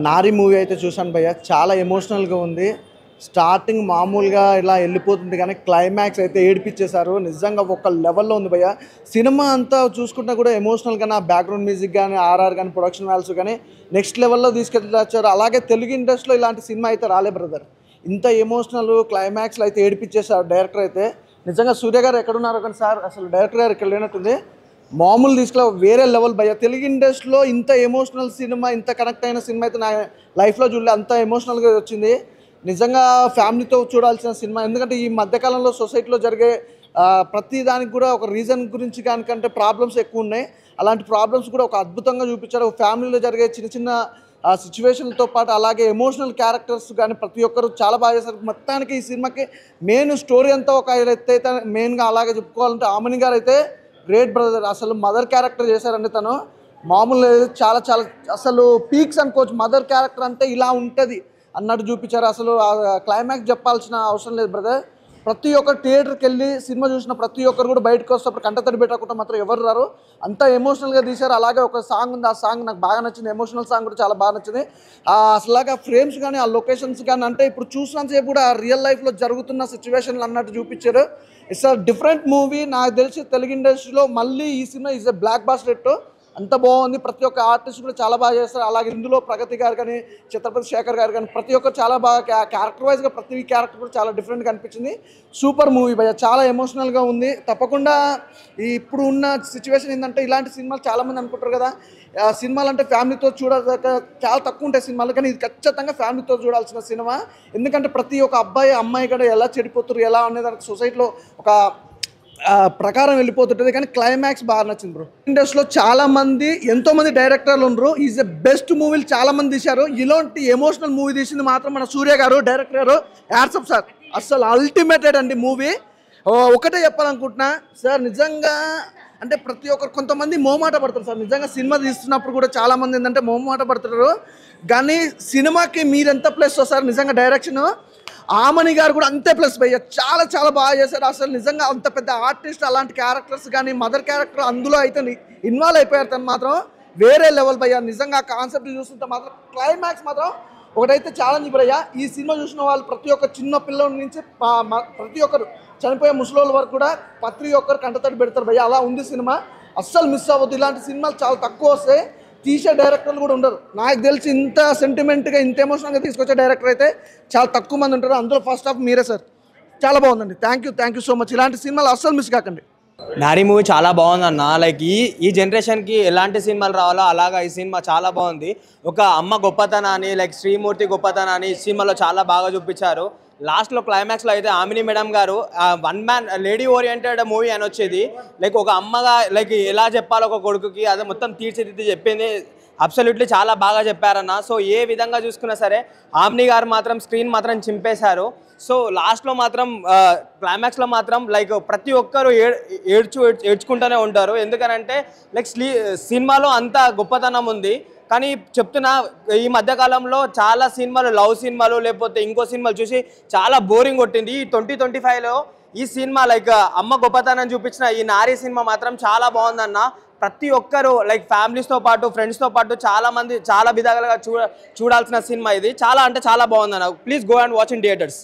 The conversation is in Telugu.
నారి మూవీ అయితే చూశాను భయ్య. చాలా ఎమోషనల్గా ఉంది. స్టార్టింగ్ మామూలుగా ఇలా వెళ్ళిపోతుంది కానీ క్లైమాక్స్ అయితే ఏడిపించేశారు. నిజంగా ఒక లెవెల్లో ఉంది భయ్య. సినిమా అంతా చూసుకుంటా కూడా ఎమోషనల్గా నా బ్యాక్గ్రౌండ్ మ్యూజిక్ కానీ ఆర్ఆర్ కానీ ప్రొడక్షన్ వాల్యూస్ కానీ నెక్స్ట్ లెవెల్లో తీసుకెళ్ళొచ్చారు. అలాగే తెలుగు ఇండస్ట్రీలో ఇలాంటి సినిమా అయితే రాలే బ్రదర్. ఇంత ఎమోషనల్ క్లైమాక్స్లో అయితే ఏడిపించేశారు డైరెక్టర్ అయితే. నిజంగా సూర్య గారు ఎక్కడున్నారో కానీ సార్ అసలు డైరెక్టర్ గారు ఇక్కడ లేనట్టుంది. మామూలు తీసుకురా వేరే లెవెల్ భయ్య. తెలుగు ఇండస్ట్రీలో ఇంత ఎమోషనల్ సినిమా, ఇంత కనెక్ట్ అయిన సినిమా అయితే నా లైఫ్లో చూడలే. అంత ఎమోషనల్గా వచ్చింది. నిజంగా ఫ్యామిలీతో చూడాల్సిన సినిమా. ఎందుకంటే ఈ మధ్యకాలంలో సొసైటీలో జరిగే ప్రతి దానికి కూడా ఒక రీజన్ గురించి కానికంటే ప్రాబ్లమ్స్ ఎక్కువ ఉన్నాయి. అలాంటి ప్రాబ్లమ్స్ కూడా ఒక అద్భుతంగా చూపించారు. ఫ్యామిలీలో జరిగే చిన్న చిన్న సిచ్యువేషన్లతో పాటు అలాగే ఎమోషనల్ క్యారెక్టర్స్ కానీ ప్రతి ఒక్కరు చాలా బాగా చేశారు. మొత్తానికి ఈ సినిమాకి మెయిన్ స్టోరీ అంతా ఒక ఎత్తైతే మెయిన్గా అలాగే చెప్పుకోవాలంటే ఆమని గారు అయితే గ్రేట్ బ్రదర్. అసలు మదర్ క్యారెక్టర్ చేశారండి తను. మామూలు లేదు. చాలా చాలా అసలు పీక్స్ అనుకోవచ్చు. మదర్ క్యారెక్టర్ అంటే ఇలా ఉంటుంది అన్నట్టు చూపించారు. అసలు క్లైమాక్స్ చెప్పాల్సిన అవసరం లేదు బ్రదర్. ప్రతి ఒక్కరు థియేటర్కి వెళ్ళి సినిమా చూసిన ప్రతి ఒక్కరు కూడా బయటకు వస్తేప్పుడు కంటతడి పెట్టకుండా మాత్రం ఎవరు రారు. అంతా ఎమోషనల్గా తీశారు. అలాగే ఒక సాంగ్ ఉంది, ఆ సాంగ్ నాకు బాగా నచ్చింది. ఎమోషనల్ సాంగ్ కూడా చాలా బాగా నచ్చింది. అసలాగా ఫ్రేమ్స్ కానీ ఆ లొకేషన్స్ కానీ అంటే ఇప్పుడు చూసినంతసేపు కూడా రియల్ లైఫ్లో జరుగుతున్న సిచ్యువేషన్లు అన్నట్టు చూపించారు. It's a different movie. నాకు తెలిసి తెలుగు ఇండస్ట్రీలో మళ్ళీ ఈ సినిమా is a blockbuster hit. అంత బాగుంది. ప్రతి ఒక్క ఆర్టిస్ట్ కూడా చాలా బాగా చేస్తారు. అలాగే ఇందులో ప్రగతి గారు కానీ ఛత్రపతి శేఖర్ గారు కానీ ప్రతి ఒక్కరు చాలా బాగా క్యారెక్టర్ వైజ్గా ప్రతి క్యారెక్టర్ కూడా చాలా డిఫరెంట్గా అనిపించింది. సూపర్ మూవీ భయ్య. చాలా ఎమోషనల్గా ఉంది. తప్పకుండా ఇప్పుడు ఉన్న సిచ్యువేషన్ ఏంటంటే ఇలాంటి సినిమాలు చాలామంది అనుకుంటారు కదా, సినిమాలు అంటే ఫ్యామిలీతో చూడక చాలా తక్కువ ఉంటాయి సినిమాలు. కానీ ఇది ఖచ్చితంగా ఫ్యామిలీతో చూడాల్సిన సినిమా. ఎందుకంటే ప్రతి ఒక్క అబ్బాయి అమ్మాయి కూడా ఎలా చెడిపోతారు ఎలా అనేదానికి సొసైటీలో ఒక ప్రకారం వెళ్ళిపోతుంటుంది. కానీ క్లైమాక్స్ బాగా నచ్చింది బ్రో. ఇండస్ట్రీలో చాలా మంది ఎంతోమంది డైరెక్టర్లు ఉన్నారు. ఈజ్ ఎ బెస్ట్ మూవీలు చాలా మంది తీశారు. ఇలాంటి ఎమోషనల్ మూవీ తీసింది మాత్రం మన సూర్య గారు డైరెక్టర్ గారు. యాడ్సప్ సార్. అసలు అల్టిమేటెడ్ అండి మూవీ. ఒకటే చెప్పాలనుకుంటున్నా సార్, నిజంగా అంటే ప్రతి ఒక్కరు కొంతమంది మోమాట పడతారు సార్. నిజంగా సినిమా తీస్తున్నప్పుడు కూడా చాలామంది ఏంటంటే మోమాట పడుతున్నారు. కానీ సినిమాకి మీరెంత ప్లస్ వస్తారు నిజంగా డైరెక్షన్. ఆమని గారు కూడా అంతే ప్లస్ భయ్య. చాలా చాలా బాగా చేశారు. అసలు నిజంగా అంత పెద్ద ఆర్టిస్ట్ అలాంటి క్యారెక్టర్స్ కానీ మదర్ క్యారెక్టర్ అందులో అయితే ఇన్వాల్వ్ అయిపోయారు. తను మాత్రం వేరే లెవెల్ భయ్య. నిజంగా ఆ కాన్సెప్ట్ చూస్తుంటే మాత్రం క్లైమాక్స్ మాత్రం ఒకటైతే ఛాలెంజ్ భయ్య. ఈ సినిమా చూసిన వాళ్ళు ప్రతి ఒక్క చిన్న పిల్లల నుంచి ప్రతి ఒక్కరు చనిపోయే ముసలోళ్ళ వరకు కూడా ప్రతి ఒక్కరు కంటతడి పెడతారు భయ్య. అలా ఉంది సినిమా. అస్సలు మిస్ అవ్వద్దు. ఇలాంటి సినిమాలు చాలా తక్కువ వస్తాయి. తీసే డైరెక్టర్లు కూడా ఉండరు. నాకు తెలిసి ఇంత సెంటిమెంట్గా ఇంత ఎమోషనల్గా తీసుకొచ్చే డైరెక్టర్ అయితే చాలా తక్కువ మంది ఉంటారు. అందులో ఫస్ట్ హాఫ్ మీరే సార్. చాలా బాగుందండి. Thank you so much. ఇలాంటి సినిమాలు అస్సలు మిస్ కాకండి. నారీ మూవీ చాలా బాగుందన్న. లైక్ ఈ జనరేషన్కి ఎలాంటి సినిమాలు రావాలో అలాగా ఈ సినిమా చాలా బాగుంది. ఒక అమ్మ గొప్పతనాన్ని లైక్ శ్రీమూర్తి గొప్పతనాన్ని ఈ సినిమాలో చాలా బాగా చూపించారు. లాస్ట్లో క్లైమాక్స్లో అయితే ఆమిని మేడం గారు one man lady oriented movie అని వచ్చేది. లైక్ ఒక అమ్మగా లైక్ ఎలా చెప్పాలో ఒక కొడుకుకి అదే మొత్తం తీర్చిదిద్ది చెప్పింది. అబ్సల్యూట్లీ చాలా బాగా చెప్పారన్న. సో ఏ విధంగా చూసుకున్నా సరే ఆమ్ని గారు మాత్రం స్క్రీన్ మాత్రం చింపేశారు. సో లాస్ట్లో మాత్రం క్లైమాక్స్లో మాత్రం లైక్ ప్రతి ఒక్కరు ఏడ్చుకుంటూనే ఉంటారు. ఎందుకనంటే లైక్ సినిమాలో అంత గొప్పతనం ఉంది. కానీ చెప్తున్నా ఈ మధ్యకాలంలో చాలా సినిమాలు లవ్ సినిమాలు లేకపోతే ఇంకో సినిమాలు చూసి చాలా బోరింగ్ కొట్టింది. ఈ 2025లో ఈ సినిమా లైక్ అమ్మ గొప్పతనం చూపించిన ఈ నారీ సినిమా మాత్రం చాలా బాగుందన్న. ప్రతి ఒక్కరు లైక్ ఫ్యామిలీస్తో పాటు ఫ్రెండ్స్తో పాటు చాలా మంది చాలా విధాలుగా చూడాల్సిన సినిమా ఇది. చాలా అంటే చాలా బాగుందన్న. Please go and watch in theatres.